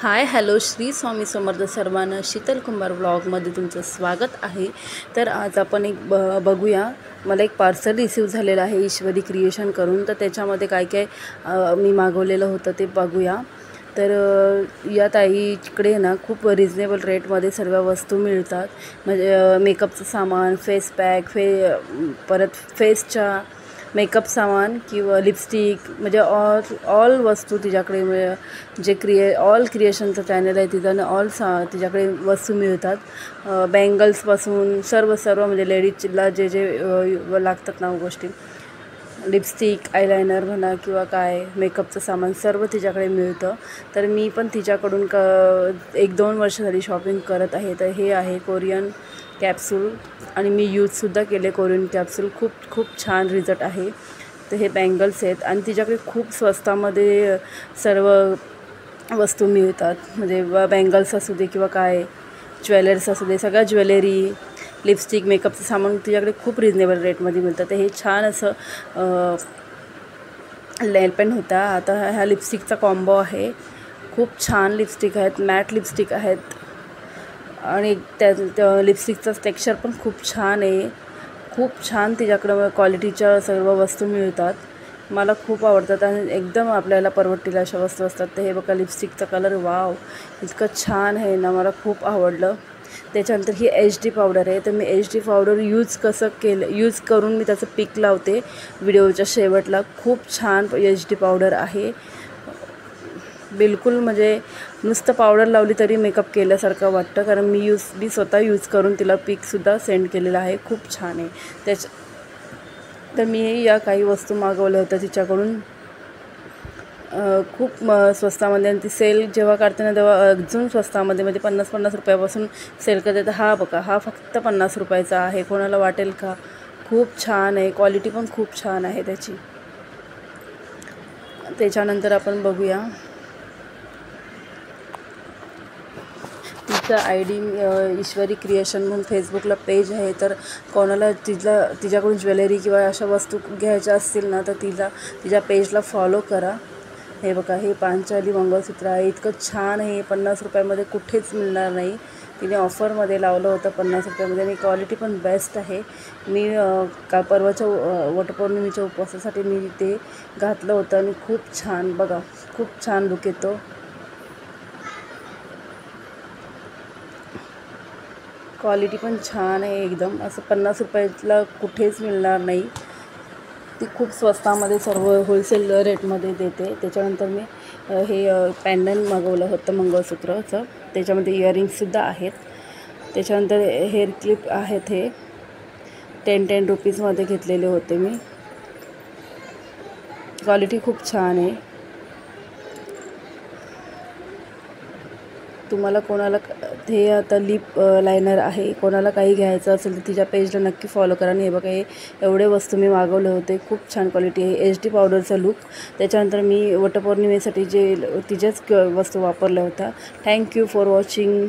Hi hello Shri Swami Samarth सर्वांना शीतल कुंभार व्लॉगमध्ये तुमचं स्वागत आहे। तर आज आपण एक बघूया, मला एक पार्सल रिसीव झालेलं आहे ईश्वरी क्रिएशन करून। तर त्याच्यामध्ये काय काय मी मागवलेलं होतं ते बघूया। तर या ताईकडे ना खूप रिजनेबल रेटमध्ये सर्व वस्तू मिळतात, म्हणजे मेकअपचं सामान, फेस पॅक, परत फेसच्या मेकअप सामान किंवा लिपस्टिक, म्हणजे ऑल वस्तू तिच्याकडे जे ऑल क्रिएशनचं चॅनल आहे तिथं तिच्याकडे वस्तू मिळतात। बँगल्सपासून सर्व म्हणजे लेडीजला जे लागतात ना गोष्टी, लिपस्टिक, आयलायनर म्हणा किंवा काय मेकअपचं सामान सर्व तिच्याकडे मिळतं। तर मी पण तिच्याकडून 1-2 वर्ष झाली शॉपिंग करत आहे। तर हे आहे कोरियन कॅप्सूल आणि मी यूजसुद्धा केले कोरियन कॅप्सूल, खूप छान रिझल्ट आहे। तर हे बँगल्स आहेत आणि तिच्याकडे खूप स्वस्तामध्ये सर्व वस्तू मिळतात, म्हणजे बँगल्स असू दे किंवा काय ज्वेलर्स असू दे, सगळ्या ज्वेलरी, लिपस्टिक, मेकअपचं सामान तिच्याकडे खूप रिजनेबल रेटमध्ये मिळतं। तर हे छान असं नेल पेंट होता। आता ह्या लिपस्टिकचा कॉम्बो आहे, खूप छान लिपस्टिक आहेत, मॅट लिपस्टिक आहेत आणि त्या लिपस्टिकचं टेक्स्चर पण खूप छान आहे। खूप छान तिच्याकडं क्वालिटीच्या सर्व वस्तू मिळतात, मला खूप आवडतात आणि एकदम आपल्याला परवडतील अशा वस्तू असतात। तर हे बघा लिपस्टिकचा कलर, वाव इतकं छान आहे ना, मला खूप आवडलं। त्याच्यानंतर ही HD पावडर आहे। तर मी HD पावडर यूज करून मी त्याचं पिक लावते व्हिडिओच्या शेवटला। खूप छान HD पावडर आहे, बिलकुल म्हणजे नुसतं पावडर लावली तरी मेकअप केल्यासारखं वाटतं, कारण मी स्वतः यूज करून तिला पिकसुद्धा सेंड केलेला आहे, खूप छान आहे तर मी या काही वस्तू मागवल्या होत्या तिच्याकडून खूप स्वस्तामध्ये, आणि ती सेल जेव्हा काढते ना तेव्हा अजून स्वस्तामध्ये, म्हणजे 50 रुपयापासून सेल करते। तर हा बघा, हा फक्त 50 रुपयाचा आहे, कोणाला वाटेल का? खूप छान आहे, क्वालिटी पण खूप छान आहे त्याची। त्याच्यानंतर आपण बघूया तिचा ID ईश्वरी क्रिएशन म्हणून फेसबुकला पेज आहे। तर कोणाला तिच्याकडून ज्वेलरी किंवा अशा वस्तू घ्यायच्या असतील ना, तर तिच्या पेजला फॉलो करा। हे बघा, हे पांचाली मंगळसूत्र आहे, इतकं छान आहे, 50 रुपयामध्ये कुठेच मिळणार नाही। तिने ऑफरमध्ये लावलं होतं 50 रुपयामध्ये आणि क्वालिटी पण बेस्ट आहे। मी परवाच्या वटपौर्णिमेच्या उपवासासाठी मी ते घातलं होतं आणि खूप छान, बघा खूप छान लुक येतो, क्वालिटी पण छान आहे एकदम, असं 50 रुपयाला कुठेच मिळणार नाही। ती खूप स्वस्तामध्ये सर्व होलसेल रेटमध्ये देते। त्याच्यानंतर मी हे पॅन्डल मागवलं होतं मंगळसूत्राचं, त्याच्यामध्ये इयरिंग्ससुद्धा आहेत। त्याच्यानंतर हेअर क्लिप आहेत, हे 10 रुपीजमध्ये घेतलेले होते मी, क्वालिटी खूप छान आहे। तुम्हाला कोणाला हे आता लिप लायनर आहे, कोणाला काही घ्यायचं असेल तर तिच्या पेजला नक्की फॉलो करा। आणि हे बघा, हे एवढे वस्तू मी मागवले होते, खूप छान क्वालिटी आहे, HD पावडरचा लुक। त्याच्यानंतर मी वटपौर्णिमेसाठी तिच्याच वस्तू वापरल्या होत्या। Thank you for watching.